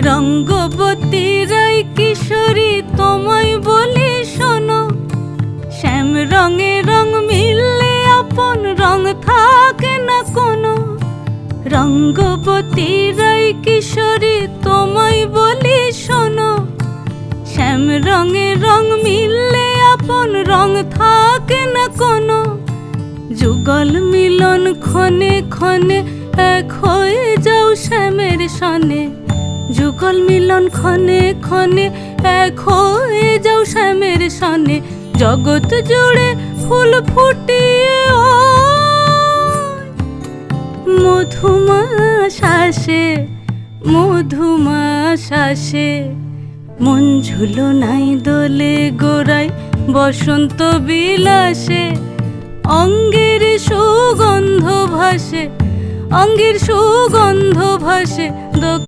রঙ্গবতী রাই কিশোরী তোমায় বলি শোনো, শ্যাম রঙে রং মিললে আপন রং থাকে না কোনো। রঙ্গবতী রাই কিশোরী তোমায় বলি শোনো, শ্যাম রঙে রং মিললে আপন রং থাকে না কোনো। যুগল মিলন ক্ষণে ক্ষণে এক হয়ে যাও শ্যামের সনে, যুগল মিলন ক্ষণে ক্ষণে এক হয়ে যাও শ্যামের সনে। জগৎ জুড়ে ফুল ফুটিয়ে মধুমাস আসে, মধুমাস আসে। মন ঝুলো নাই দোলে গোড়ায় বসন্ত বিলাসে, অঙ্গের সুগন্ধ ভাসে, অঙ্গের সুগন্ধ ভাসে।